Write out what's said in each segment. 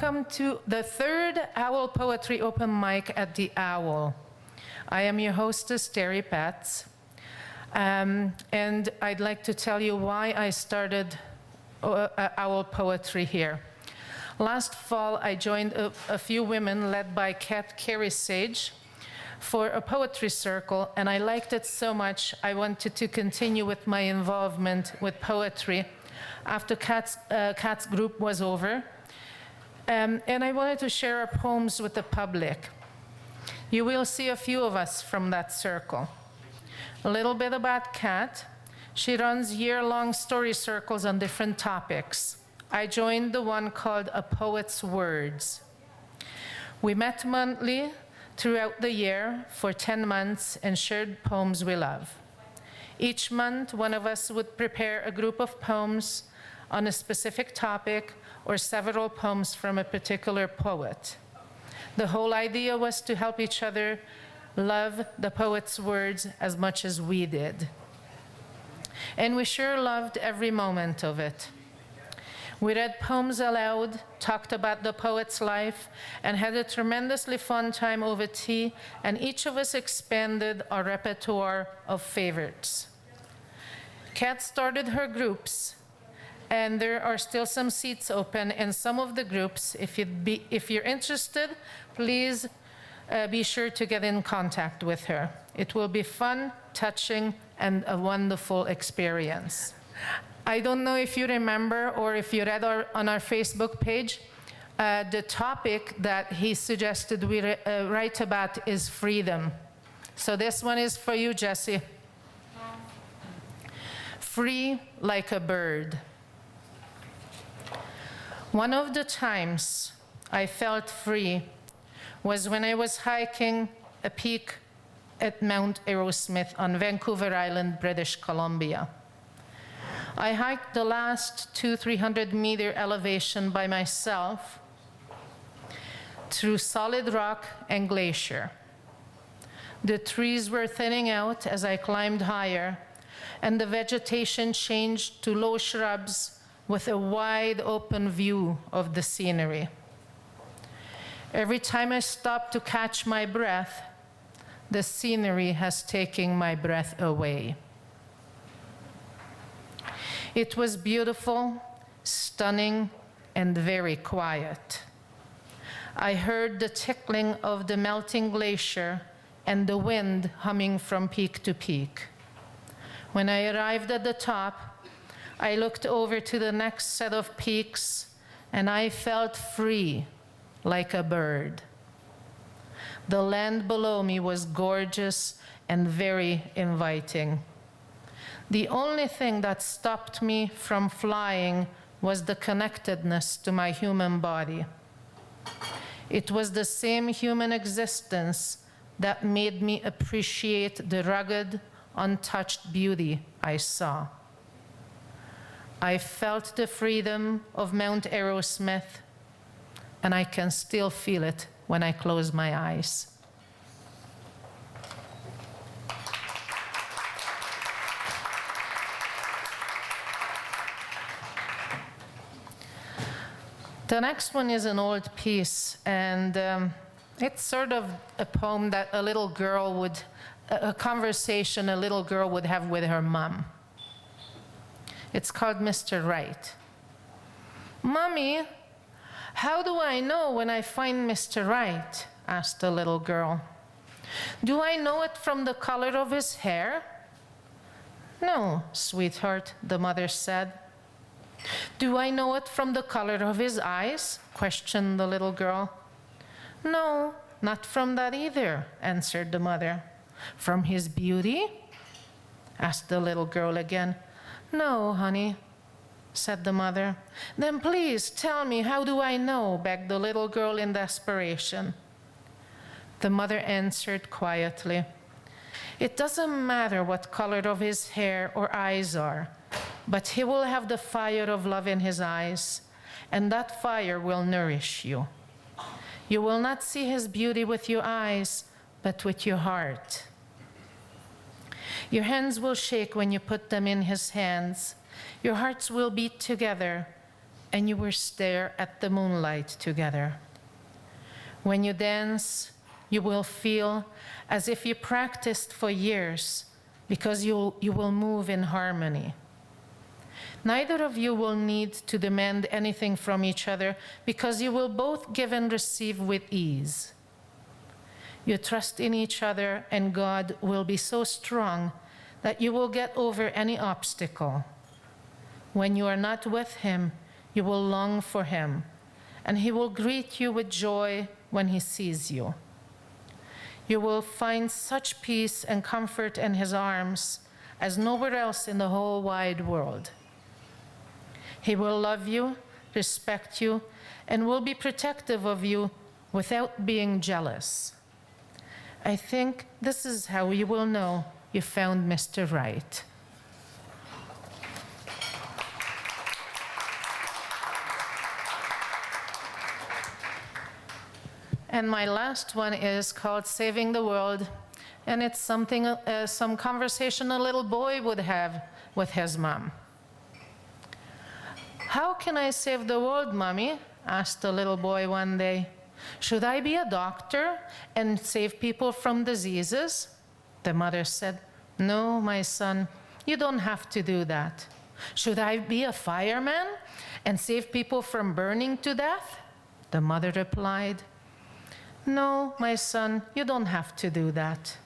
Welcome to the third Owl Poetry Open Mic at the Owl. I am your hostess, Terry Patz, and I'd like to tell you why I started Owl Poetry here. Last fall, I joined a few women led by Kat Charissage for a poetry circle, and I liked it so much I wanted to continue with my involvement with poetry after Kat's group was over. And I wanted to share our poems with the public. You will see a few of us from that circle. A little bit about Kat. She runs year-long story circles on different topics. I joined the one called A Poet's Words. We met monthly throughout the year for 10 months and shared poems we love. Each month, one of us would prepare a group of poems on a specific topic or several poems from a particular poet. The whole idea was to help each other love the poet's words as much as we did. And we sure loved every moment of it. We read poems aloud, talked about the poet's life, and had a tremendously fun time over tea, and each of us expanded our repertoire of favorites. Kat started her groups, and there are still some seats open in some of the groups. If you're interested, please be sure to get in contact with her. It will be fun, touching, and a wonderful experience. I don't know if you remember or if you read on our Facebook page, the topic that he suggested we write about is freedom. So this one is for you, Jessie. Free like a bird. One of the times I felt free was when I was hiking a peak at Mount Arrowsmith on Vancouver Island, British Columbia. I hiked the last 300-meter elevation by myself through solid rock and glacier. The trees were thinning out as I climbed higher, and the vegetation changed to low shrubs with a wide open view of the scenery. Every time I stop to catch my breath, the scenery has taken my breath away. It was beautiful, stunning, and very quiet. I heard the tickling of the melting glacier and the wind humming from peak to peak. When I arrived at the top, I looked over to the next set of peaks, and I felt free like a bird. The land below me was gorgeous and very inviting. The only thing that stopped me from flying was the connectedness to my human body. It was the same human existence that made me appreciate the rugged, untouched beauty I saw. I felt the freedom of Mount Arrowsmith, and I can still feel it when I close my eyes. The next one is an old piece, and it's sort of a poem that a little girl would, a conversation a little girl would have with her mom. It's called Mr. Right. Mommy, how do I know when I find Mr. Right? Asked the little girl. Do I know it from the color of his hair? No, sweetheart, the mother said. Do I know it from the color of his eyes? Questioned the little girl. No, not from that either, answered the mother. From his beauty? Asked the little girl again. No, honey, said the mother. Then please tell me, how do I know? Begged the little girl in desperation. The mother answered quietly. It doesn't matter what color of his hair or eyes are, but he will have the fire of love in his eyes, and that fire will nourish you. You will not see his beauty with your eyes, but with your heart. Your hands will shake when you put them in his hands. Your hearts will beat together, and you will stare at the moonlight together. When you dance, you will feel as if you practiced for years because you will move in harmony. Neither of you will need to demand anything from each other because you will both give and receive with ease. You trust in each other, and God will be so strong that you will get over any obstacle. When you are not with him, you will long for him, and he will greet you with joy when he sees you. You will find such peace and comfort in his arms as nowhere else in the whole wide world. He will love you, respect you, and will be protective of you without being jealous. I think this is how you will know you found Mr. Right. And my last one is called Saving the World, and it's something, some conversation a little boy would have with his mom. "How can I save the world, Mommy?" asked the little boy one day. "Should I be a doctor and save people from diseases?" The mother said, "No, my son, you don't have to do that." "Should I be a fireman and save people from burning to death?" The mother replied, "No, my son, you don't have to do that."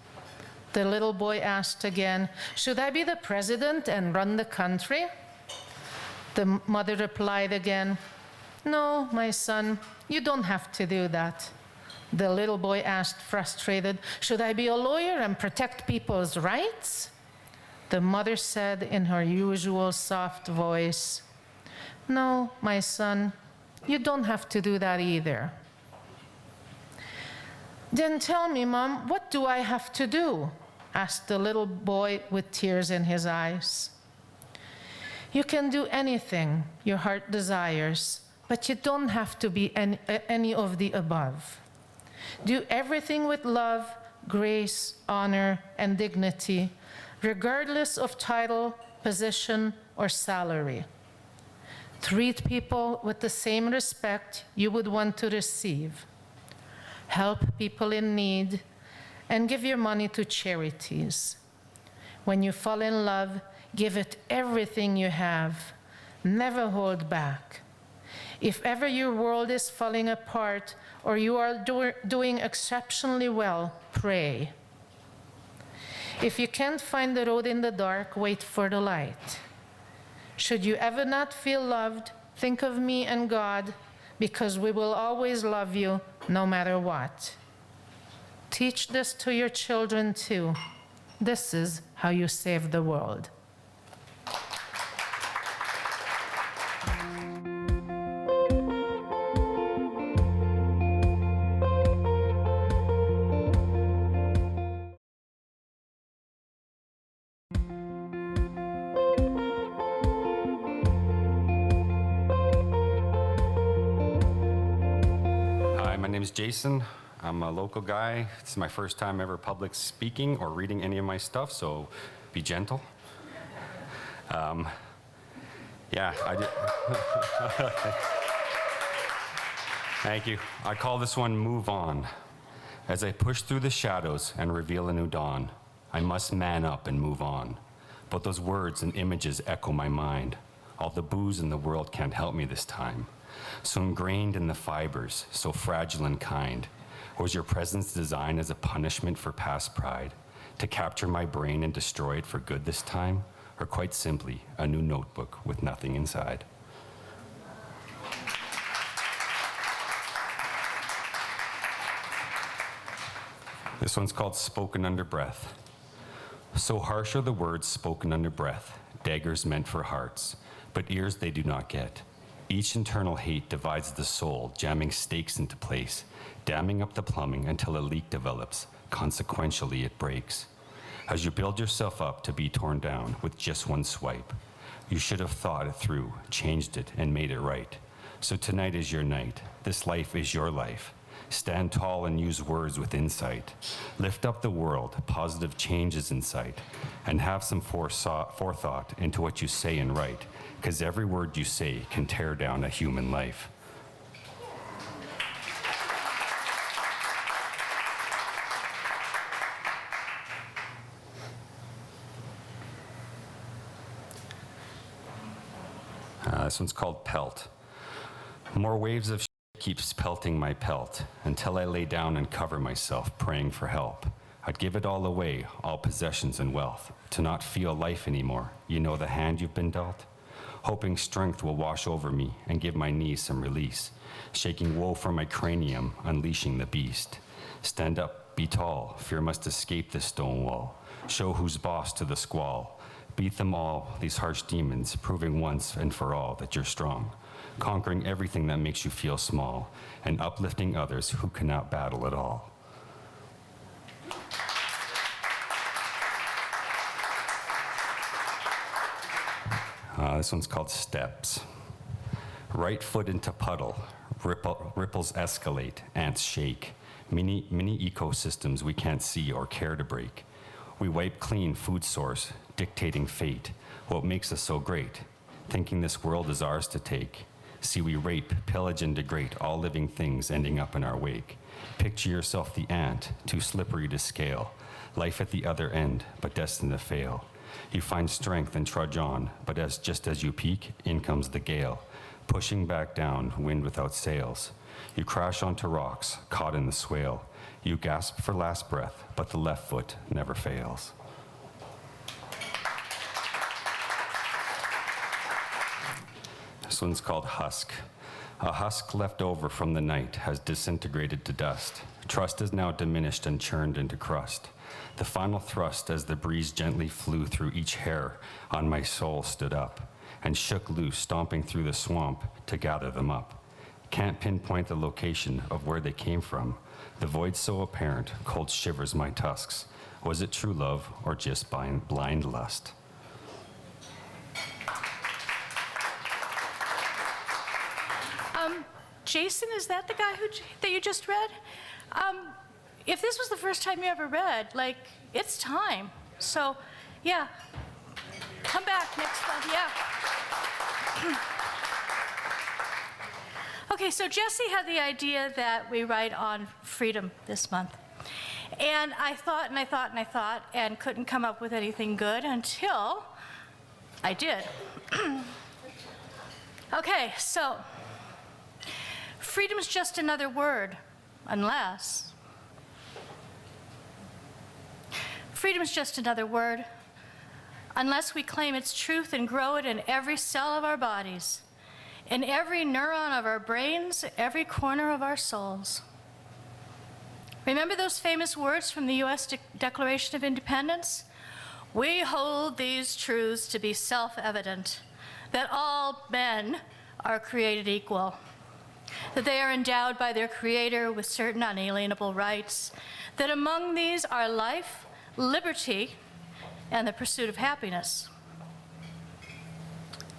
The little boy asked again, "Should I be the president and run the country?" The mother replied again, "No, my son, you don't have to do that." The little boy asked, frustrated, "Should I be a lawyer and protect people's rights?" The mother said in her usual soft voice, "No, my son, you don't have to do that either." "Then tell me, Mom, what do I have to do?" asked the little boy with tears in his eyes. "You can do anything your heart desires, but you don't have to be any of the above. Do everything with love, grace, honor, and dignity, regardless of title, position, or salary. Treat people with the same respect you would want to receive. Help people in need, and give your money to charities. When you fall in love, give it everything you have. Never hold back. If ever your world is falling apart or you are doing exceptionally well, pray. If you can't find the road in the dark, wait for the light. Should you ever not feel loved, think of me and God, because we will always love you no matter what. Teach this to your children too. This is how you save the world. My name is Jason. I'm a local guy. It's my first time ever public speaking or reading any of my stuff, so be gentle. Yeah, I did. Thank you. I call this one Move On. As I push through the shadows and reveal a new dawn, I must man up and move on. But those words and images echo my mind. All the booze in the world can't help me this time. So ingrained in the fibers, so fragile and kind. Or was your presence designed as a punishment for past pride, to capture my brain and destroy it for good this time? Or quite simply, a new notebook with nothing inside? This one's called Spoken Under Breath. So harsh are the words spoken under breath, daggers meant for hearts, but ears they do not get. Each internal hate divides the soul, jamming stakes into place, damming up the plumbing until a leak develops. Consequentially, it breaks. As you build yourself up to be torn down with just one swipe, you should have thought it through, changed it, and made it right. So tonight is your night. This life is your life. Stand tall and use words with insight. Lift up the world, positive change is in sight. And have some forethought into what you say and write, because every word you say can tear down a human life. This one's called Pelt. More waves of keeps pelting my pelt until I lay down and cover myself, praying for help. I'd give it all away, all possessions and wealth, to not feel life anymore. You know the hand you've been dealt? Hoping strength will wash over me and give my knees some release. Shaking woe from my cranium, unleashing the beast. Stand up, be tall, fear must escape this stone wall. Show who's boss to the squall. Beat them all, these harsh demons, proving once and for all that you're strong. Conquering everything that makes you feel small, and uplifting others who cannot battle at all. This one's called Steps. Right foot into puddle, ripples escalate, ants shake. Many ecosystems we can't see or care to break. We wipe clean food source, dictating fate, what makes us so great, thinking this world is ours to take. See, we rape, pillage, and degrade all living things ending up in our wake. Picture yourself the ant, too slippery to scale. Life at the other end, but destined to fail. You find strength and trudge on, but just as you peak, in comes the gale. Pushing back down, wind without sails. You crash onto rocks, caught in the swale. You gasp for last breath, but the left foot never fails. This one's called Husk. A husk left over from the night has disintegrated to dust. Trust is now diminished and churned into crust. The final thrust as the breeze gently flew through each hair on my soul stood up and shook loose, stomping through the swamp to gather them up. Can't pinpoint the location of where they came from. The void so apparent, cold shivers my tusks. Was it true love or just blind lust? Jason, is that the guy that you just read? If this was the first time you ever read, like, it's time. So, yeah, come back next month, yeah. Okay, so Jesse had the idea that we write on freedom this month. And I thought and couldn't come up with anything good until I did. Okay, so freedom's just another word, unless. Freedom's just another word, unless we claim its truth and grow it in every cell of our bodies, in every neuron of our brains, every corner of our souls. Remember those famous words from the U.S. Declaration of Independence? We hold these truths to be self-evident, that all men are created equal, that they are endowed by their Creator with certain unalienable rights, that among these are life, liberty, and the pursuit of happiness.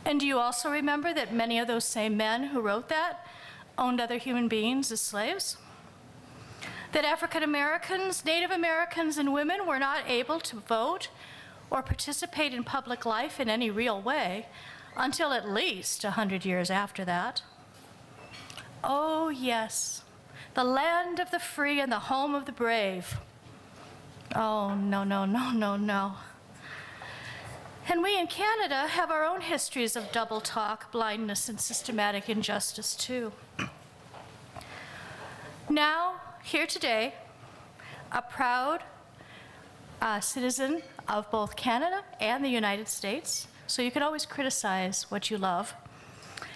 And do you also remember that many of those same men who wrote that owned other human beings as slaves? That African Americans, Native Americans, and women were not able to vote or participate in public life in any real way until at least 100 years after that. Oh, yes, the land of the free and the home of the brave. Oh, no, no, no, no, no. And we in Canada have our own histories of double talk, blindness, and systematic injustice, too. Now, here today, a proud citizen of both Canada and the United States, so you can always criticize what you love.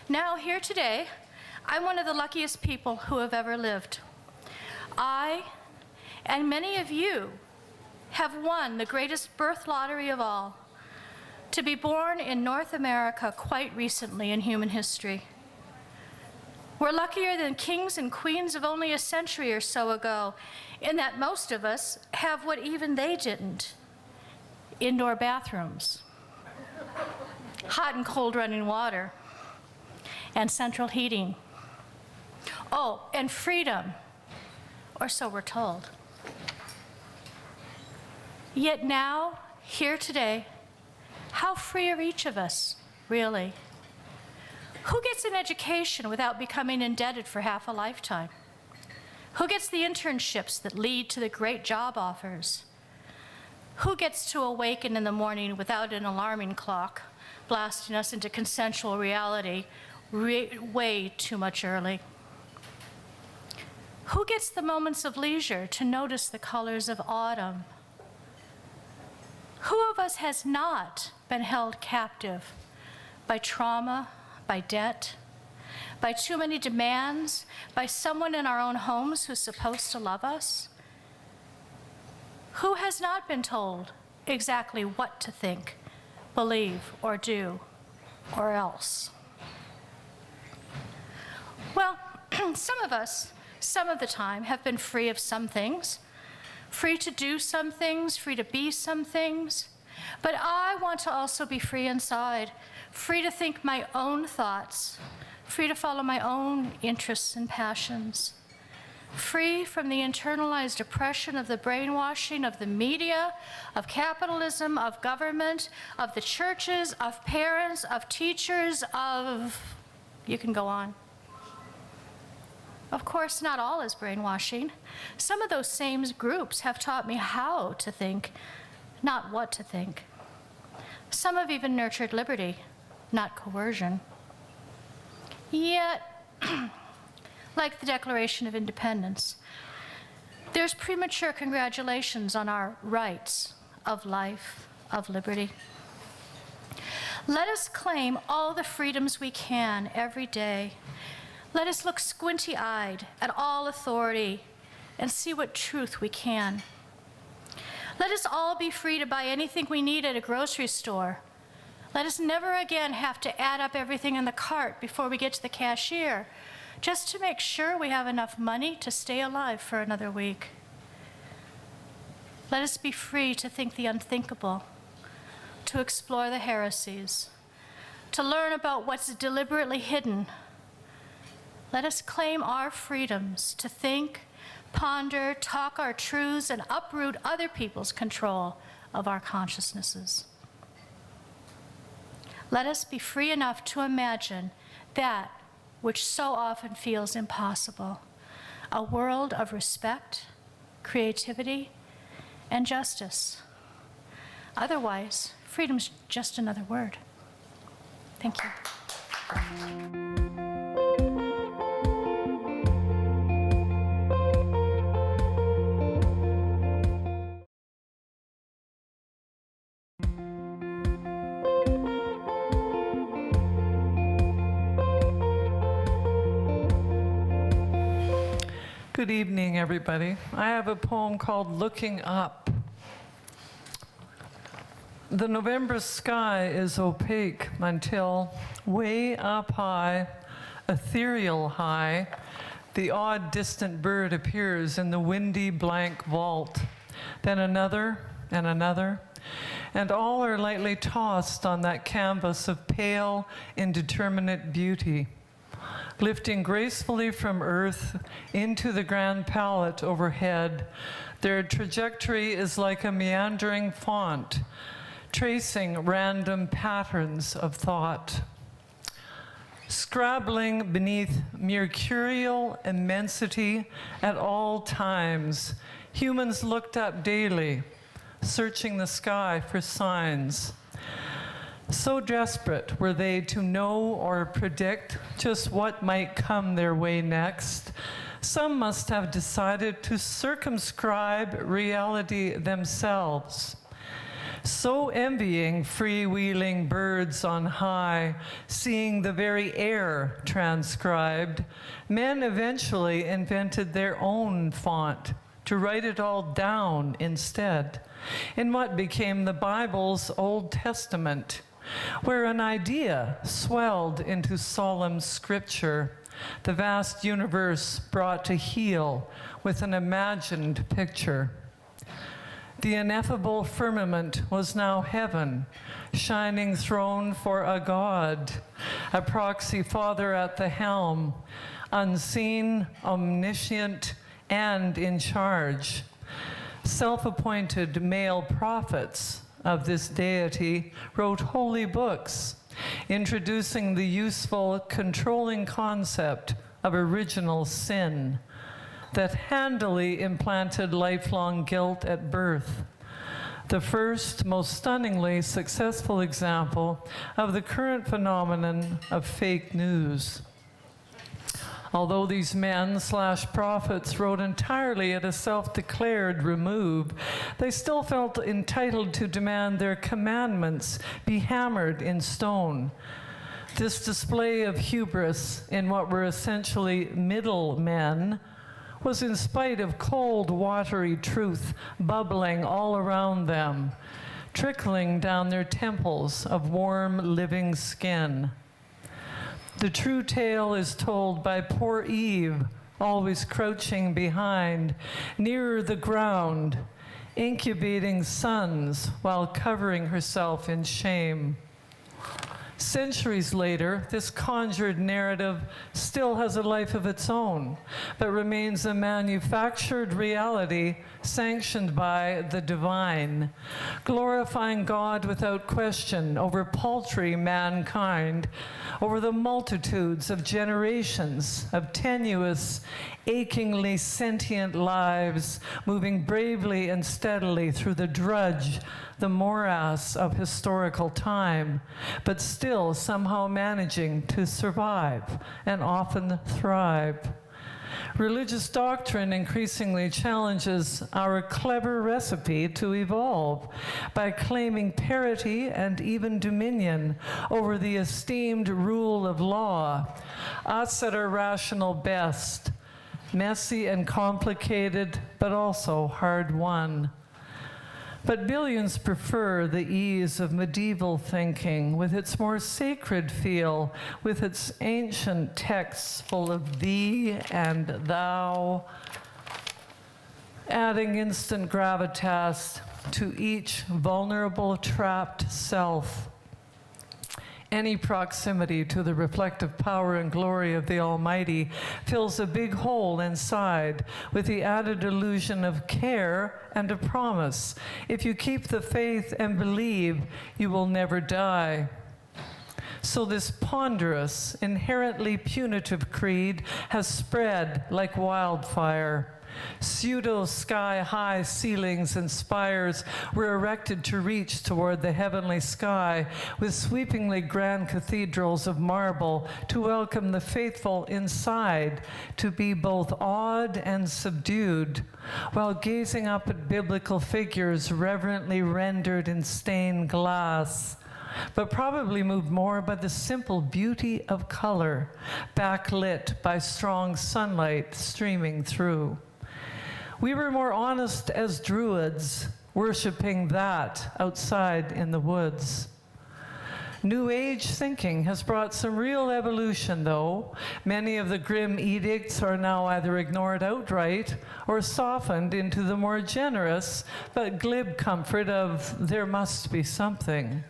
Now, here today, I'm one of the luckiest people who have ever lived. I, and many of you, have won the greatest birth lottery of all, to be born in North America quite recently in human history. We're luckier than kings and queens of only a century or so ago, in that most of us have what even they didn't: indoor bathrooms, hot and cold running water, and central heating. Oh, and freedom. or so we're told. Yet now, here today, how free are each of us, really? Who gets an education without becoming indebted for half a lifetime? Who gets the internships that lead to the great job offers? Who gets to awaken in the morning without an alarming clock blasting us into consensual reality way too much early? Who gets the moments of leisure to notice the colors of autumn? Who of us has not been held captive by trauma, by debt, by too many demands, by someone in our own homes who's supposed to love us? Who has not been told exactly what to think, believe, or do, or else? Well, some of us, some of the time, have been free of some things, free to do some things, free to be some things. But I want to also be free inside, free to think my own thoughts, free to follow my own interests and passions, free from the internalized oppression of the brainwashing of the media, of capitalism, of government, of the churches, of parents, of teachers, of, you can go on. Of course, not all is brainwashing. Some of those same groups have taught me how to think, not what to think. Some have even nurtured liberty, not coercion. Yet, like the Declaration of Independence, there's premature congratulations on our rights of life, of liberty. Let us claim all the freedoms we can every day. Let us look squinty-eyed at all authority and see what truth we can. Let us all be free to buy anything we need at a grocery store. Let us never again have to add up everything in the cart before we get to the cashier, just to make sure we have enough money to stay alive for another week. Let us be free to think the unthinkable, to explore the heresies, to learn about what's deliberately hidden. Let us claim our freedoms to think, ponder, talk our truths, and uproot other people's control of our consciousnesses. Let us be free enough to imagine that which so often feels impossible, a world of respect, creativity, and justice. Otherwise, freedom's just another word. Thank you. Good evening, everybody. I have a poem called Looking Up. The November sky is opaque until way up high, ethereal high, the odd distant bird appears in the windy blank vault. Then another and another, and all are lightly tossed on that canvas of pale, indeterminate beauty, lifting gracefully from earth into the grand palette overhead. Their trajectory is like a meandering font, tracing random patterns of thought. Scrabbling beneath mercurial immensity at all times, humans looked up daily, searching the sky for signs. So desperate were they to know or predict just what might come their way next, some must have decided to circumscribe reality themselves. So envying freewheeling birds on high, seeing the very air transcribed, men eventually invented their own font to write it all down instead, in what became the Bible's Old Testament, where an idea swelled into solemn scripture, the vast universe brought to heel with an imagined picture. The ineffable firmament was now heaven, shining throne for a God, a proxy father at the helm, unseen, omniscient, and in charge. Self-appointed male prophets of this deity wrote holy books, introducing the useful, controlling concept of original sin that handily implanted lifelong guilt at birth. The first, most stunningly successful example of the current phenomenon of fake news. Although these men/prophets wrote entirely at a self-declared remove, they still felt entitled to demand their commandments be hammered in stone. This display of hubris in what were essentially middle men was in spite of cold, watery truth bubbling all around them, trickling down their temples of warm, living skin. The true tale is told by poor Eve, always crouching behind, nearer the ground, incubating sons while covering herself in shame. Centuries later, this conjured narrative still has a life of its own, but remains a manufactured reality sanctioned by the divine, glorifying God without question over paltry mankind, over the multitudes of generations of tenuous, achingly sentient lives moving bravely and steadily through the drudge, the morass of historical time, but still somehow managing to survive and often thrive. Religious doctrine increasingly challenges our clever recipe to evolve by claiming parity and even dominion over the esteemed rule of law, us at our rational best, messy and complicated, but also hard-won. But billions prefer the ease of medieval thinking with its more sacred feel, with its ancient texts full of thee and thou, adding instant gravitas to each vulnerable, trapped self. Any proximity to the reflective power and glory of the Almighty fills a big hole inside with the added illusion of care and a promise. If you keep the faith and believe, you will never die. So this ponderous, inherently punitive creed has spread like wildfire. Pseudo sky-high ceilings and spires were erected to reach toward the heavenly sky, with sweepingly grand cathedrals of marble to welcome the faithful inside, to be both awed and subdued, while gazing up at biblical figures reverently rendered in stained glass, but probably moved more by the simple beauty of color, backlit by strong sunlight streaming through. We were more honest as Druids, worshiping that outside in the woods. New Age thinking has brought some real evolution, though. Many of the grim edicts are now either ignored outright or softened into the more generous but glib comfort of there must be something.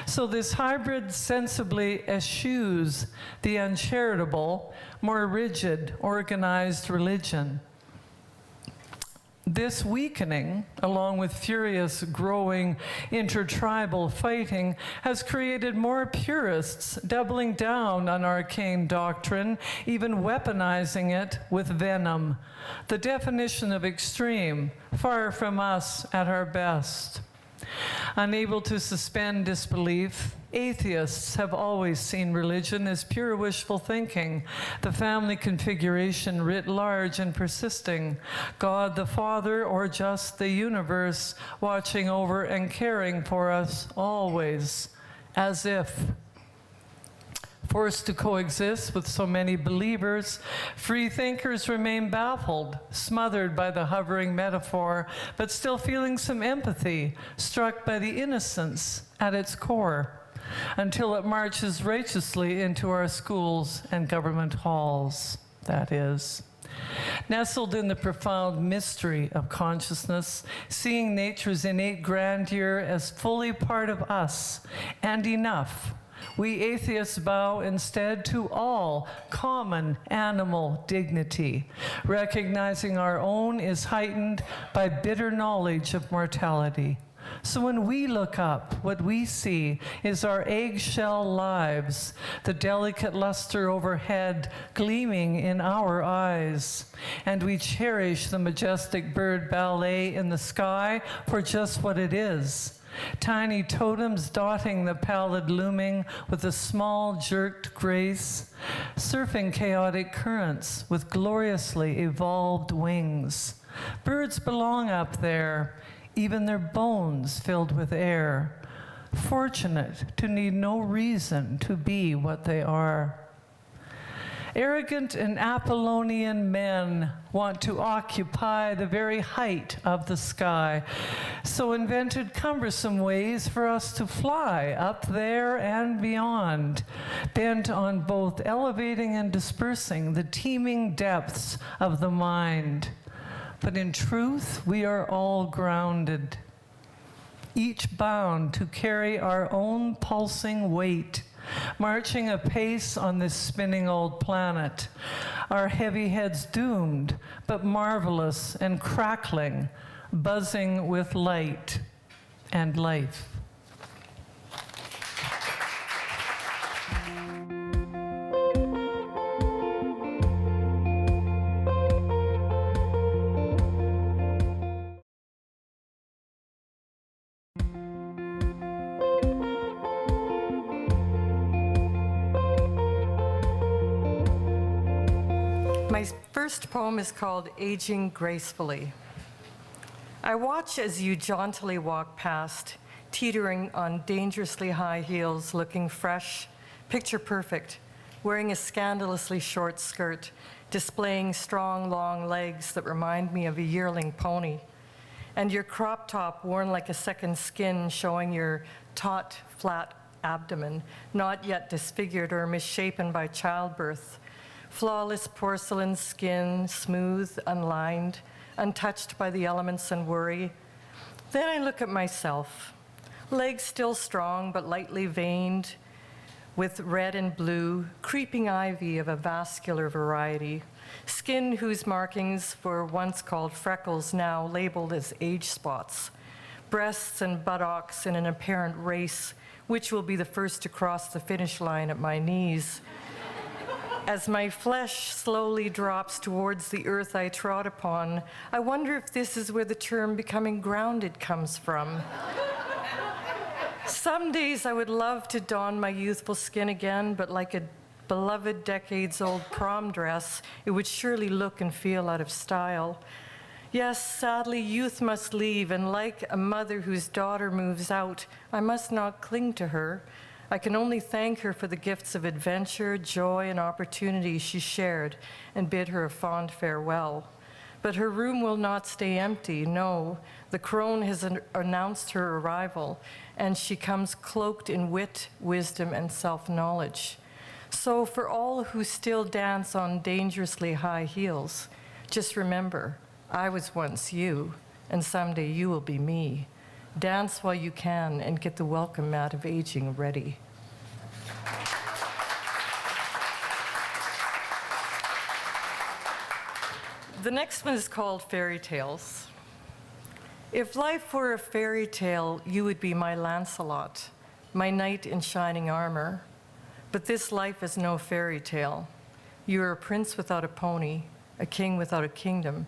So this hybrid sensibly eschews the uncharitable, more rigid, organized religion. This weakening, along with furious, growing intertribal fighting, has created more purists doubling down on arcane doctrine, even weaponizing it with venom. The definition of extreme, far from us at our best. Unable to suspend disbelief, atheists have always seen religion as pure wishful thinking, the family configuration writ large and persisting, God the Father or just the universe watching over and caring for us always, as if. Forced to coexist with so many believers, free thinkers remain baffled, smothered by the hovering metaphor, but still feeling some empathy, struck by the innocence at its core, until it marches righteously into our schools and government halls, that is. Nestled in the profound mystery of consciousness, seeing nature's innate grandeur as fully part of us and enough, We atheists bow instead to all common animal dignity, recognizing our own is heightened by bitter knowledge of mortality. So when we look up, what we see is our eggshell lives, the delicate luster overhead gleaming in our eyes. And we cherish the majestic bird ballet in the sky for just what it is. Tiny totems dotting the pallid looming with a small jerked grace, surfing chaotic currents with gloriously evolved wings. Birds belong up there, even their bones filled with air, fortunate to need no reason to be what they are. Arrogant and Apollonian men want to occupy the very height of the sky, so invented cumbersome ways for us to fly up there and beyond, bent on both elevating and dispersing the teeming depths of the mind. But in truth, we are all grounded, each bound to carry our own pulsing weight, marching apace on this spinning old planet, our heavy heads doomed, but marvelous and crackling, buzzing with light and life. My first poem is called Aging Gracefully. I watch as you jauntily walk past, teetering on dangerously high heels, looking fresh, picture perfect, wearing a scandalously short skirt, displaying strong, long legs that remind me of a yearling pony, and your crop top worn like a second skin, showing your taut, flat abdomen, not yet disfigured or misshapen by childbirth. Flawless porcelain skin, smooth, unlined, untouched by the elements and worry. Then I look at myself, legs still strong but lightly veined with red and blue, creeping ivy of a vascular variety, skin whose markings were once called freckles, now labeled as age spots, breasts and buttocks in an apparent race, which will be the first to cross the finish line at my knees. As my flesh slowly drops towards the earth I trod upon, I wonder if this is where the term becoming grounded comes from. Some days I would love to don my youthful skin again, but like a beloved decades-old prom dress, it would surely look and feel out of style. Yes, sadly, youth must leave, and like a mother whose daughter moves out, I must not cling to her. I can only thank her for the gifts of adventure, joy, and opportunity she shared, and bid her a fond farewell. But her room will not stay empty, no. The crone has announced her arrival, and she comes cloaked in wit, wisdom, and self-knowledge. So for all who still dance on dangerously high heels, just remember, I was once you, and someday you will be me. Dance while you can and get the welcome mat of aging ready. The next one is called Fairy Tales. If life were a fairy tale, you would be my Lancelot, my knight in shining armor. But this life is no fairy tale. You are a prince without a pony, a king without a kingdom.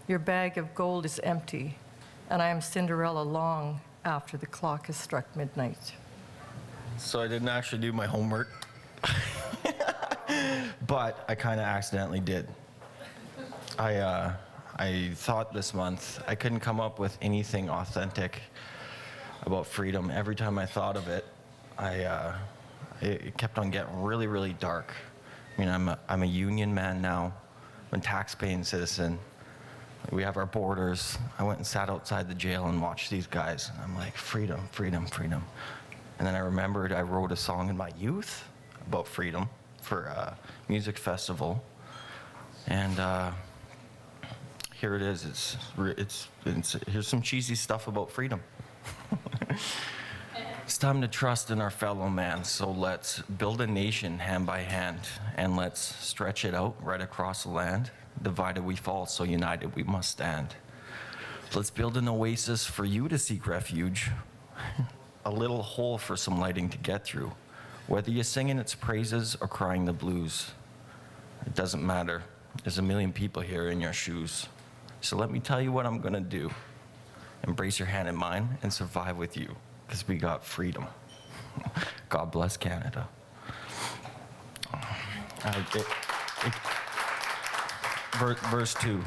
Your bag of gold is empty, and I am Cinderella long after the clock has struck midnight. So I didn't actually do my homework, but I kind of accidentally did. I thought this month I couldn't come up with anything authentic about freedom. Every time I thought of it, it kept on getting really, really dark. I mean, I'm a union man now. I'm a tax-paying citizen. We have our borders. I went and sat outside the jail and watched these guys. And I'm like, freedom, freedom, freedom. And then I remembered I wrote a song in my youth about freedom for a music festival. And here it is. Here's some cheesy stuff about freedom. It's time to trust in our fellow man, so let's build a nation hand by hand, and let's stretch it out right across the land. Divided we fall, so united we must stand. Let's build an oasis for you to seek refuge, a little hole for some lighting to get through. Whether you're singing its praises or crying the blues, it doesn't matter. There's a million people here in your shoes. So let me tell you what I'm gonna do. Embrace your hand in mine and survive with you, because we got freedom. God bless Canada. Verse 2.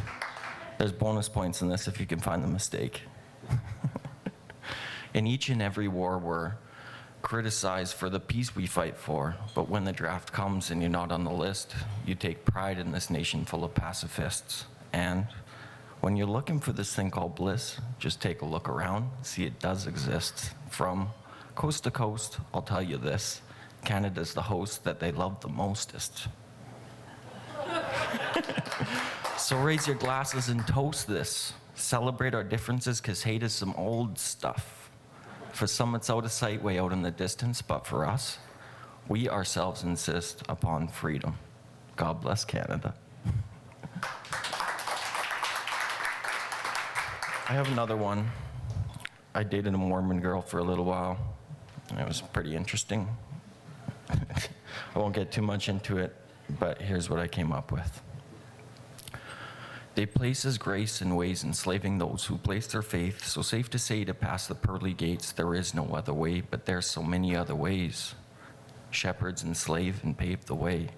There's bonus points in this if you can find the mistake. In each and every war, we're criticized for the peace we fight for, but when the draft comes and you're not on the list, you take pride in this nation full of pacifists. And when you're looking for this thing called bliss, just take a look around, see it does exist. From coast to coast, I'll tell you this, Canada's the host that they love the mostest. So raise your glasses and toast this. Celebrate our differences, because hate is some old stuff. For some, it's out of sight, way out in the distance, but for us, we ourselves insist upon freedom. God bless Canada. I have another one. I dated a Mormon girl for a little while, and it was pretty interesting. I won't get too much into it, but here's what I came up with. They place His grace in ways enslaving those who place their faith, so safe to say to pass the pearly gates there is no other way, but there's so many other ways. Shepherds enslave and pave the way.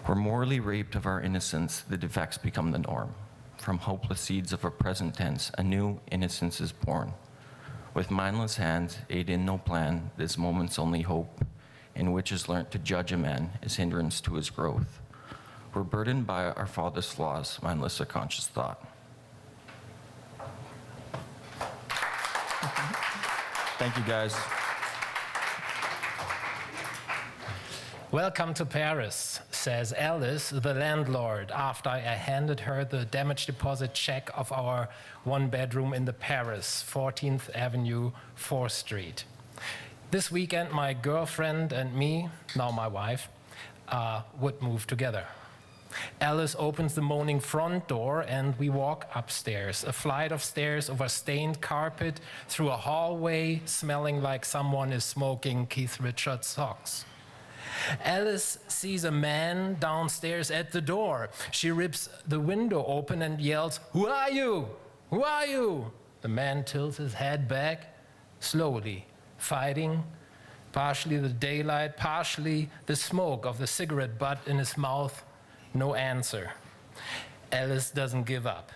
We're morally raped of our innocence, the defects become the norm. From hopeless seeds of a present tense, a new innocence is born. With mindless hands, aid in no plan, this moment's only hope, in which is learnt to judge a man is hindrance to his growth. We're burdened by our father's flaws, mindless or conscious thought. Thank you, guys. Welcome to Paris, says Alice, the landlord, after I handed her the damage deposit check of our one-bedroom in the Paris, 14th Avenue, 4th Street. This weekend, my girlfriend and me, now my wife, would move together. Alice opens the moaning front door and we walk upstairs, a flight of stairs over stained carpet, through a hallway smelling like someone is smoking Keith Richards socks. Alice sees a man downstairs at the door. She rips the window open and yells, "Who are you? Who are you?" The man tilts his head back, slowly, fighting, partially the daylight, partially the smoke of the cigarette butt in his mouth. No answer. Alice doesn't give up.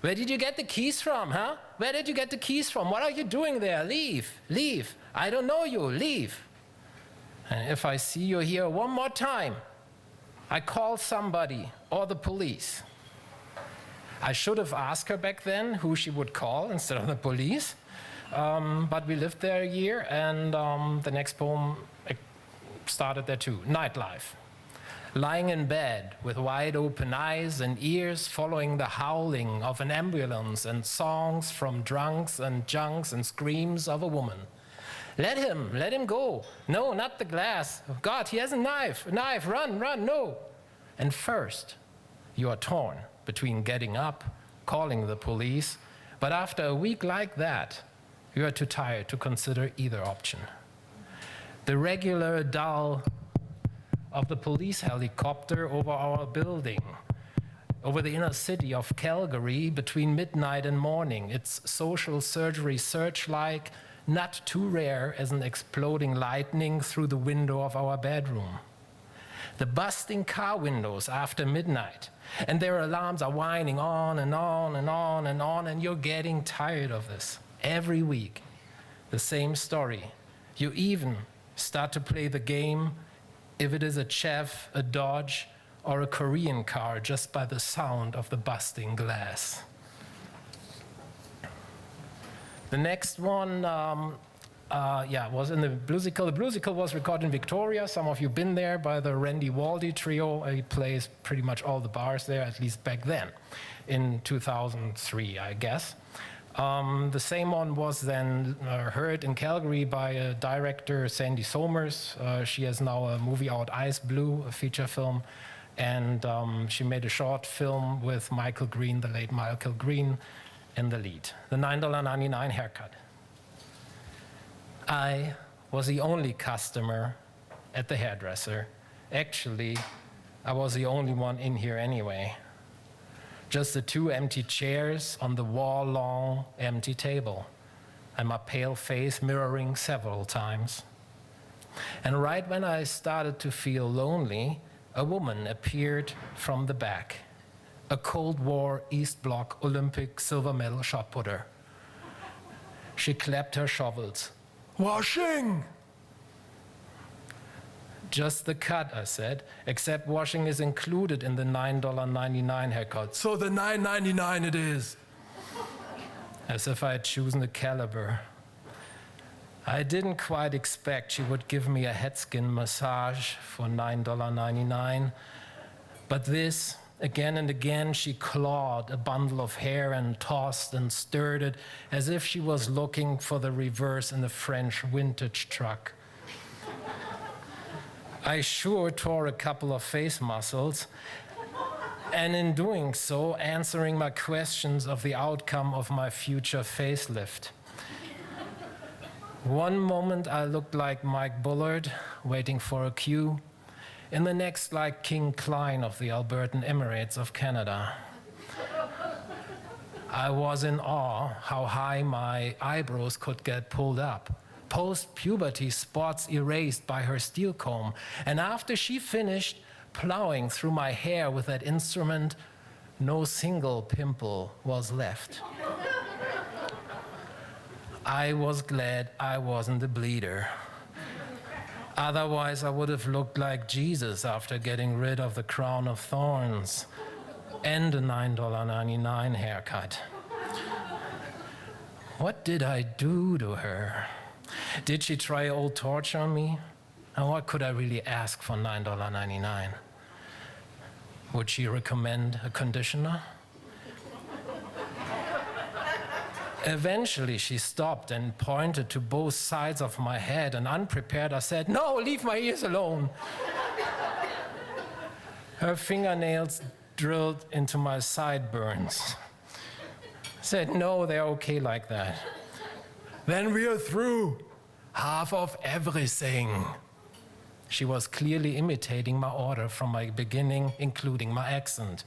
"Where did you get the keys from, huh? Where did you get the keys from? What are you doing there? Leave, leave. I don't know you, leave. And if I see you here one more time, I call somebody or the police." I should have asked her back then who she would call instead of the police. But we lived there a year, and the next poem started there too. Nightlife. Lying in bed with wide open eyes and ears, following the howling of an ambulance and songs from drunks and junks and screams of a woman. Let him go. No, not the glass. Oh God, he has a knife, run, no. And first, you are torn between getting up, calling the police, but after a week like that, you are too tired to consider either option. The regular dull of the police helicopter over our building, over the inner city of Calgary between midnight and morning, its social surgery searchlight not too rare as an exploding lightning through the window of our bedroom. The busting car windows after midnight, and their alarms are whining on and on and on and on, and you're getting tired of this. Every week, the same story. You even start to play the game, if it is a Chev, a Dodge, or a Korean car, just by the sound of the busting glass. The next one was in the Bluesicle. The Bluesicle was recorded in Victoria. Some of you been there, by the Randy Waldy trio. He plays pretty much all the bars there, at least back then, in 2003, I guess. The same one was then heard in Calgary by director Sandy Somers. She has now a movie out, Ice Blue, a feature film. And she made a short film with Michael Green, the late Michael Green, in the lead. The $9.99 haircut. I was the only customer at the hairdresser. Actually, I was the only one in here anyway. Just the two empty chairs on the wall-long empty table, and my pale face mirroring several times. And right when I started to feel lonely, a woman appeared from the back, a Cold War East Bloc Olympic silver medal shot putter. She clapped her shovels. "Washing!" "Just the cut," I said, "except washing is included in the $9.99 haircut." "So the $9.99 it is." As if I had chosen the caliber. I didn't quite expect she would give me a head skin massage for $9.99, but this, again and again, she clawed a bundle of hair and tossed and stirred it as if she was looking for the reverse in a French vintage truck. I sure tore a couple of face muscles, and in doing so, answering my questions of the outcome of my future facelift. One moment I looked like Mike Bullard, waiting for a cue. In the next, like King Klein of the Albertan Emirates of Canada. I was in awe how high my eyebrows could get pulled up. Post-puberty spots erased by her steel comb. And after she finished plowing through my hair with that instrument, no single pimple was left. I was glad I wasn't a bleeder. Otherwise, I would have looked like Jesus after getting rid of the crown of thorns and a $9.99 haircut. What did I do to her? Did she try old torture on me? And what could I really ask for $9.99? Would she recommend a conditioner? Eventually, she stopped and pointed to both sides of my head, and unprepared, I said, "No, leave my ears alone." Her fingernails drilled into my sideburns. I said, "No, they're okay like that." "Then we're through. Half of everything." She was clearly imitating my order from my beginning, including my accent.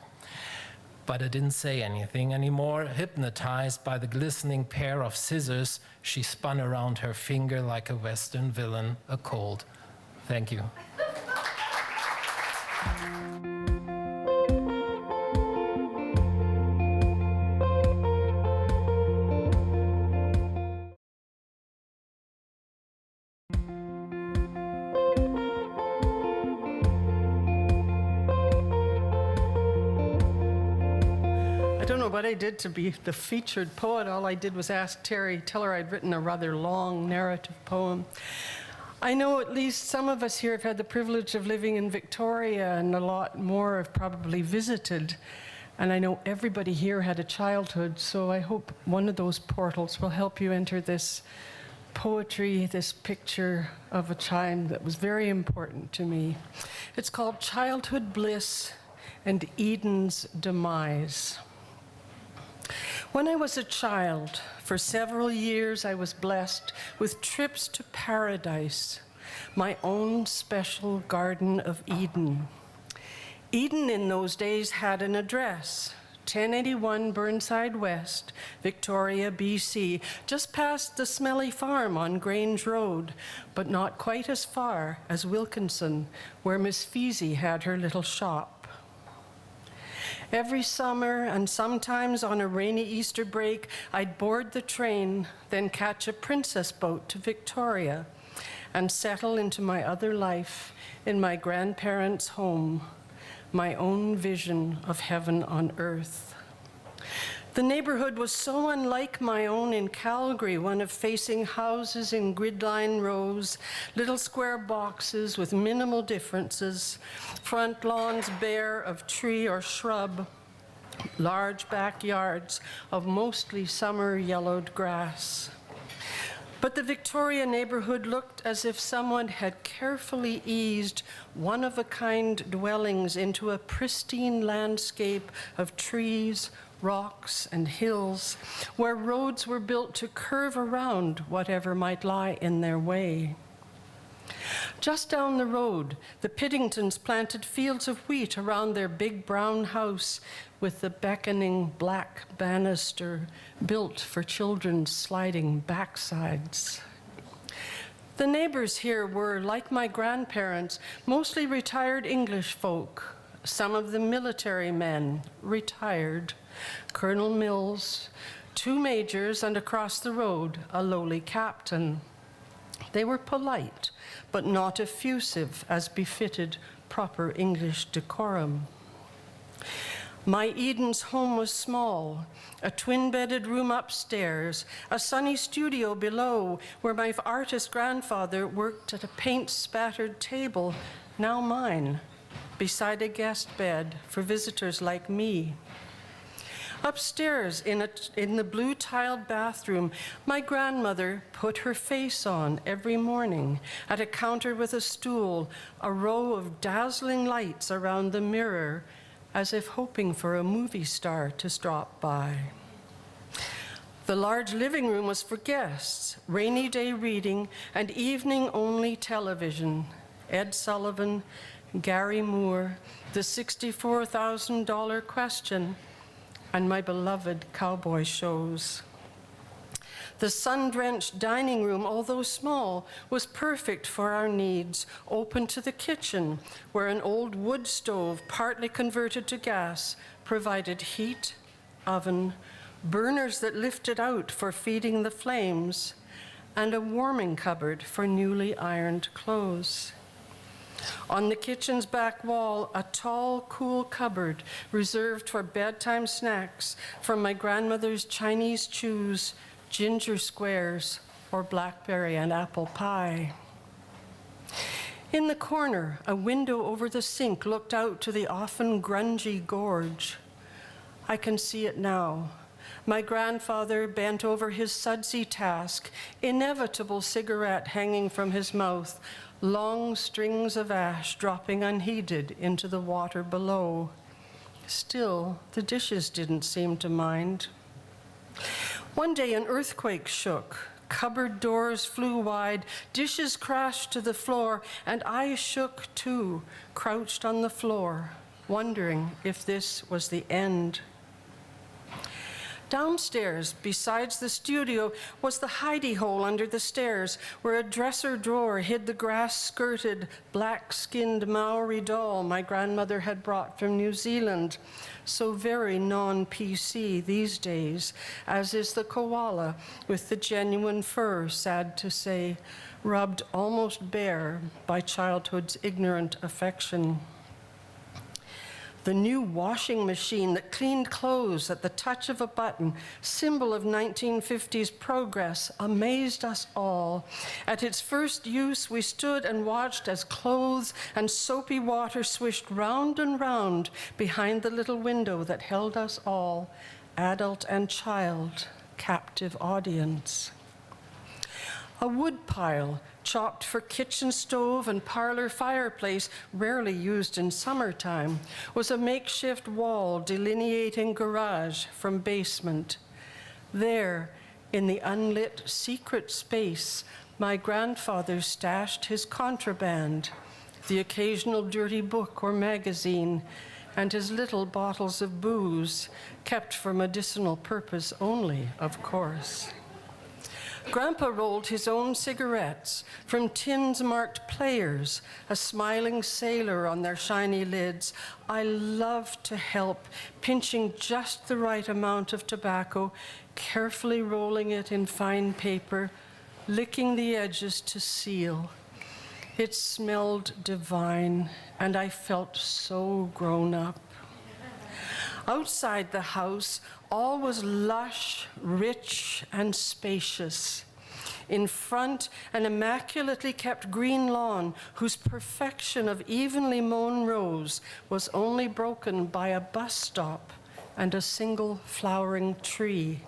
But I didn't say anything anymore. Hypnotized by the glistening pair of scissors, she spun around her finger like a Western villain, a cold. Thank you. I don't know what I did to be the featured poet. All I did was ask Terry, tell her I'd written a rather long narrative poem. I know at least some of us here have had the privilege of living in Victoria, and a lot more have probably visited. And I know everybody here had a childhood, so I hope one of those portals will help you enter this poetry, this picture of a time that was very important to me. It's called Childhood Bliss and Eden's Demise. When I was a child, for several years I was blessed with trips to paradise, my own special Garden of Eden. Eden in those days had an address, 1081 Burnside West, Victoria, BC, just past the smelly farm on Grange Road, but not quite as far as Wilkinson, where Miss Feezy had her little shop. Every summer, and sometimes on a rainy Easter break, I'd board the train, then catch a princess boat to Victoria, and settle into my other life in my grandparents' home, my own vision of heaven on earth. The neighborhood was so unlike my own in Calgary, one of facing houses in grid-line rows, little square boxes with minimal differences, front lawns bare of tree or shrub, large backyards of mostly summer yellowed grass. But the Victoria neighborhood looked as if someone had carefully eased one-of-a-kind dwellings into a pristine landscape of trees, rocks, and hills, where roads were built to curve around whatever might lie in their way. Just down the road, the Piddingtons planted fields of wheat around their big brown house with the beckoning black banister built for children's sliding backsides. The neighbors here were, like my grandparents, mostly retired English folk, some of them military men, retired, Colonel Mills, 2 majors, and across the road, a lowly captain. They were polite, but not effusive, as befitted proper English decorum. My Eden's home was small, a twin-bedded room upstairs, a sunny studio below, where my artist grandfather worked at a paint-spattered table, now mine, beside a guest bed for visitors like me. Upstairs, in the blue-tiled bathroom, my grandmother put her face on every morning at a counter with a stool, a row of dazzling lights around the mirror, as if hoping for a movie star to stop by. The large living room was for guests, rainy day reading, and evening-only television. Ed Sullivan, Gary Moore, the $64,000 question, and my beloved cowboy shows. The sun-drenched dining room, although small, was perfect for our needs, open to the kitchen, where an old wood stove, partly converted to gas, provided heat, oven, burners that lifted out for feeding the flames, and a warming cupboard for newly ironed clothes. On the kitchen's back wall, a tall, cool cupboard reserved for bedtime snacks from my grandmother's Chinese chews, ginger squares, or blackberry and apple pie. In the corner, a window over the sink looked out to the often grungy gorge. I can see it now. My grandfather bent over his sudsy task, inevitable cigarette hanging from his mouth, long strings of ash dropping unheeded into the water below. Still, the dishes didn't seem to mind. One day an earthquake shook, cupboard doors flew wide, dishes crashed to the floor, and I shook too, crouched on the floor, wondering if this was the end. Downstairs, besides the studio, was the hidey hole under the stairs, where a dresser drawer hid the grass-skirted, black-skinned Maori doll my grandmother had brought from New Zealand, so very non-PC these days, as is the koala with the genuine fur, sad to say, rubbed almost bare by childhood's ignorant affection. The new washing machine that cleaned clothes at the touch of a button, symbol of 1950s progress, amazed us all. At its first use, we stood and watched as clothes and soapy water swished round and round behind the little window that held us all, adult and child, captive audience. A wood pile, chopped for kitchen stove and parlor fireplace, rarely used in summertime, was a makeshift wall delineating garage from basement. There, in the unlit secret space, my grandfather stashed his contraband, the occasional dirty book or magazine, and his little bottles of booze, kept for medicinal purpose only, of course. Grandpa rolled his own cigarettes from tins marked Players, a smiling sailor on their shiny lids. I loved to help, pinching just the right amount of tobacco, carefully rolling it in fine paper, licking the edges to seal. It smelled divine, and I felt so grown up. Outside the house, all was lush, rich, and spacious. In front, an immaculately kept green lawn whose perfection of evenly mown rows was only broken by a bus stop and a single flowering tree.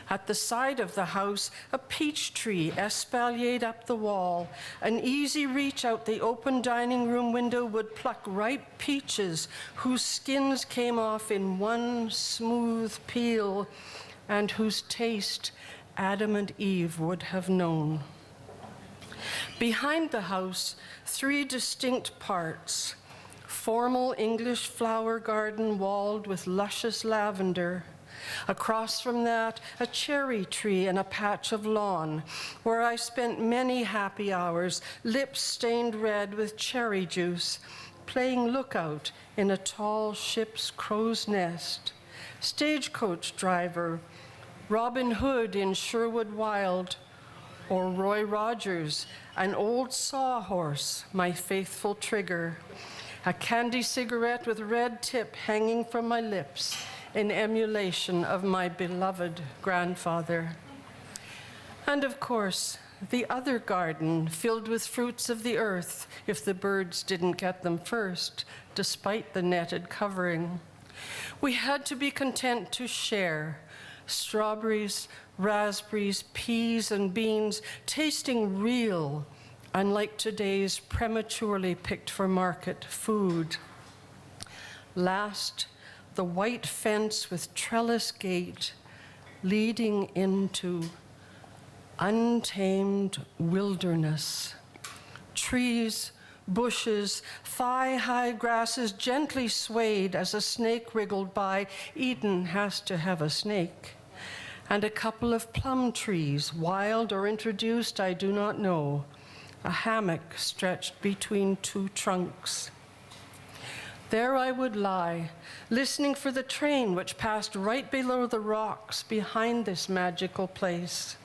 At the side of the house, a peach tree espaliered up the wall. An easy reach out the open dining room window would pluck ripe peaches whose skins came off in one smooth peel and whose taste Adam and Eve would have known. Behind the house, 3 distinct parts: formal English flower garden walled with luscious lavender. Across from that, a cherry tree and a patch of lawn, where I spent many happy hours, lips stained red with cherry juice, playing lookout in a tall ship's crow's nest, stagecoach driver, Robin Hood in Sherwood Wild, or Roy Rogers, an old sawhorse, my faithful trigger, a candy cigarette with red tip hanging from my lips, in emulation of my beloved grandfather. And of course, the other garden filled with fruits of the earth, if the birds didn't get them first, despite the netted covering. We had to be content to share strawberries, raspberries, peas, and beans, tasting real, unlike today's prematurely picked for market food. Last, the white fence with trellis gate leading into untamed wilderness. Trees, bushes, thigh-high grasses gently swayed as a snake wriggled by. Eden has to have a snake. And a couple of plum trees, wild or introduced, I do not know. A hammock stretched between 2 trunks. There I would lie, listening for the train which passed right below the rocks behind this magical place.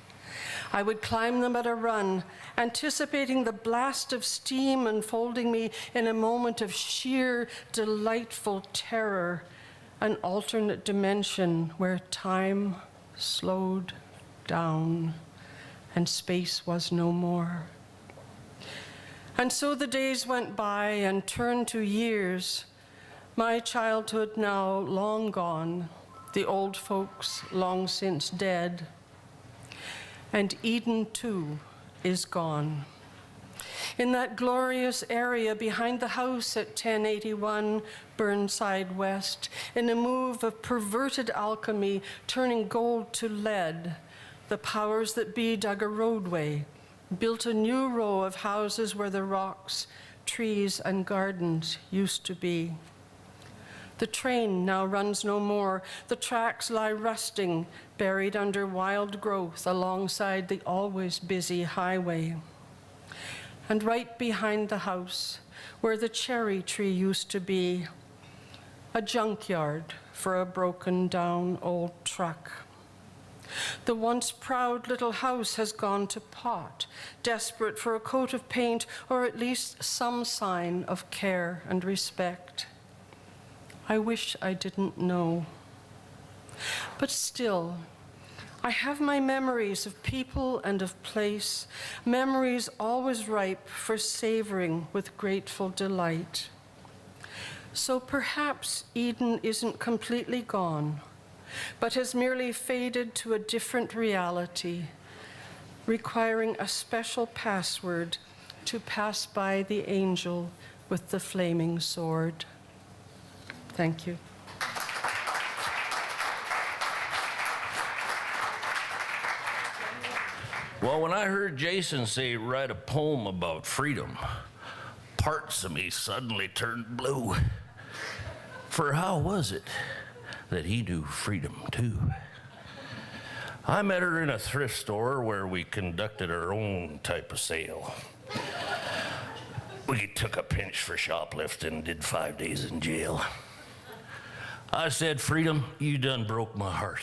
I would climb them at a run, anticipating the blast of steam enfolding me in a moment of sheer, delightful terror, an alternate dimension where time slowed down and space was no more. And so the days went by and turned to years. My childhood now long gone, the old folks long since dead. And Eden too is gone. In that glorious area behind the house at 1081 Burnside West, in a move of perverted alchemy turning gold to lead, the powers that be dug a roadway, built a new row of houses where the rocks, trees, and gardens used to be. The train now runs no more. The tracks lie rusting, buried under wild growth alongside the always busy highway. And right behind the house, where the cherry tree used to be, a junkyard for a broken down old truck. The once proud little house has gone to pot, desperate for a coat of paint or at least some sign of care and respect. I wish I didn't know. But still, I have my memories of people and of place, memories always ripe for savoring with grateful delight. So perhaps Eden isn't completely gone, but has merely faded to a different reality, requiring a special password to pass by the angel with the flaming sword. Thank you. Well, when I heard Jason say write a poem about freedom, parts of me suddenly turned blue. For how was it that he knew freedom too? I met her in a thrift store where we conducted our own type of sale. We took a pinch for shoplifting and did 5 days in jail. I said, "Freedom, you done broke my heart."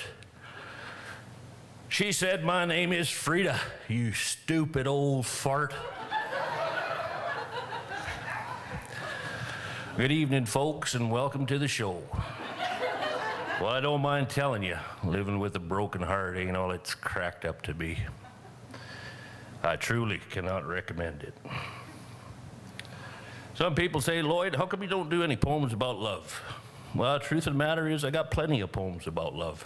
She said, "My name is Frida, you stupid old fart." Good evening, folks, and welcome to the show. Well, I don't mind telling you, living with a broken heart ain't all it's cracked up to be. I truly cannot recommend it. Some people say, "Lloyd, how come you don't do any poems about love?" Well, the truth of the matter is I got plenty of poems about love.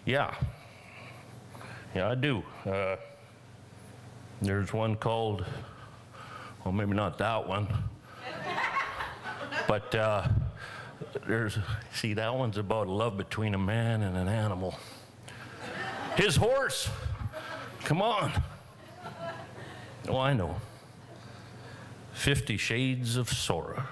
Yeah, I do. There's one called, well, maybe not that one, but see, that one's about love between a man and an animal. His horse, come on. Oh, I know. 50 Shades of Sorrow.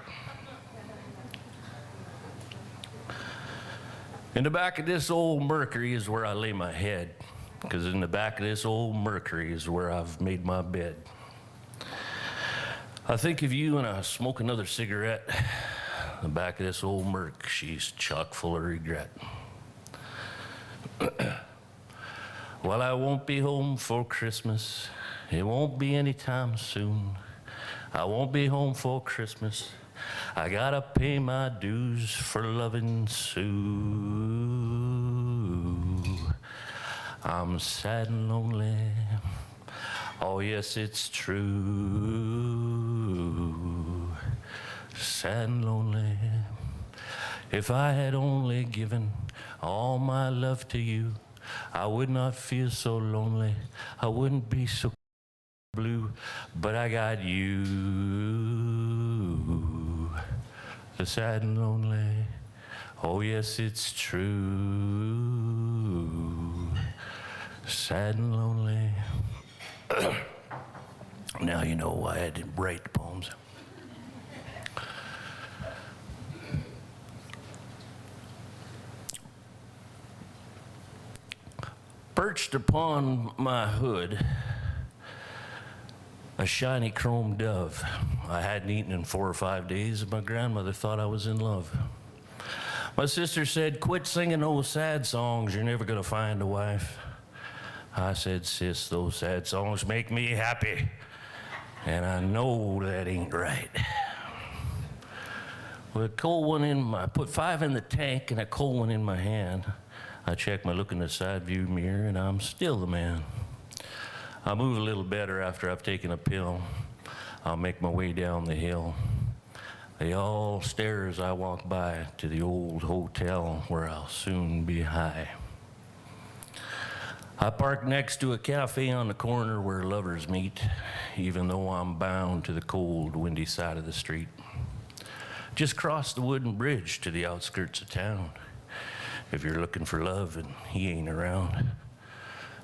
In the back of this old Mercury is where I lay my head, because in the back of this old Mercury is where I've made my bed. I think of you and I smoke another cigarette. The back of this old Merc, she's chock full of regret. Well, I won't be home for Christmas. It won't be anytime soon. I won't be home for Christmas. I gotta pay my dues for loving Sue. I'm sad and lonely. Oh, yes, it's true. Sad and lonely. If I had only given all my love to you, I would not feel so lonely. I wouldn't be so blue, but I got you. The sad and lonely. Oh, yes, it's true. Sad and lonely. Now you know why I didn't write the poems. Perched upon my hood, a shiny chrome dove. I hadn't eaten in 4 or 5 days, and my grandmother thought I was in love. My sister said, quit singing those sad songs, you're never gonna find a wife. I said, sis, those sad songs make me happy, and I know that ain't right. With a cold one I put 5 in the tank and a cold one in my hand. I check my look in the side view mirror, and I'm still the man. I move a little better after I've taken a pill. I'll make my way down the hill. They all stare as I walk by to the old hotel where I'll soon be high. I park next to a cafe on the corner where lovers meet, even though I'm bound to the cold, windy side of the street. Just cross the wooden bridge to the outskirts of town, if you're looking for love and he ain't around.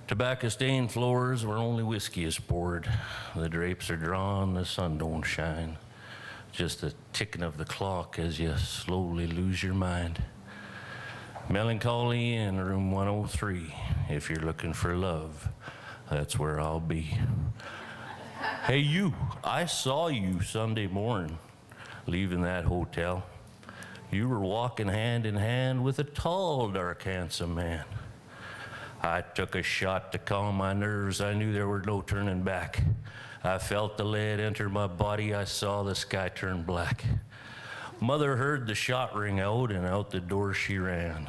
Tobacco-stained floors where only whiskey is poured. The drapes are drawn, the sun don't shine. Just the ticking of the clock as you slowly lose your mind. Melancholy in room 103. If you're looking for love, that's where I'll be. Hey, you, I saw you Sunday morning leaving that hotel. You were walking hand in hand with a tall, dark, handsome man. I took a shot to calm my nerves. I knew there were no turning back. I felt the lead enter my body. I saw the sky turn black. Mother heard the shot ring out, and out the door she ran,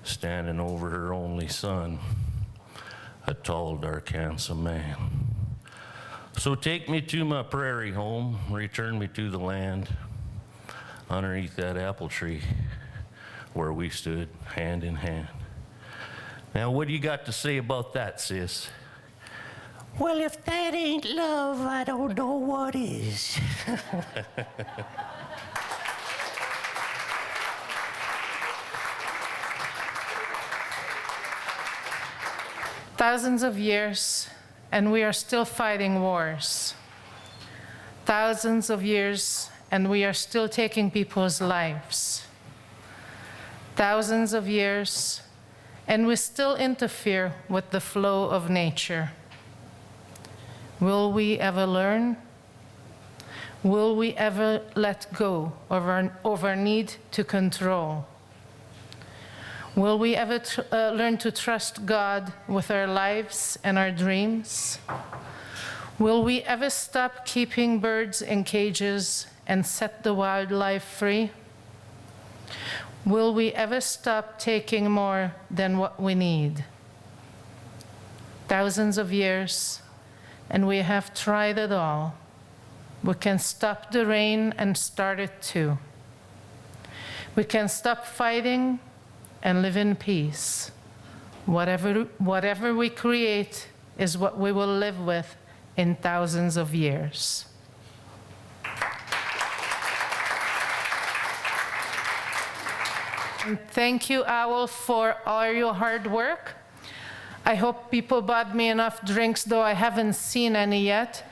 standing over her only son, a tall, dark, handsome man. So take me to my prairie home, return me to the land, underneath that apple tree where we stood hand in hand. Now, what do you got to say about that, sis? Well, if that ain't love, I don't know what is. Thousands of years, and we are still fighting wars. Thousands of years, and we are still taking people's lives. Thousands of years, and we still interfere with the flow of nature. Will we ever learn? Will we ever let go of our need to control? Will we ever learn to trust God with our lives and our dreams? Will we ever stop keeping birds in cages and set the wildlife free? Will we ever stop taking more than what we need? Thousands of years, and we have tried it all. We can stop the rain and start it too. We can stop fighting and live in peace. Whatever we create is what we will live with in thousands of years. And thank you, Owl, for all your hard work. I hope people bought me enough drinks, though I haven't seen any yet.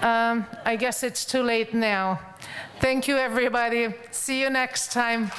I guess it's too late now. Thank you, everybody. See you next time.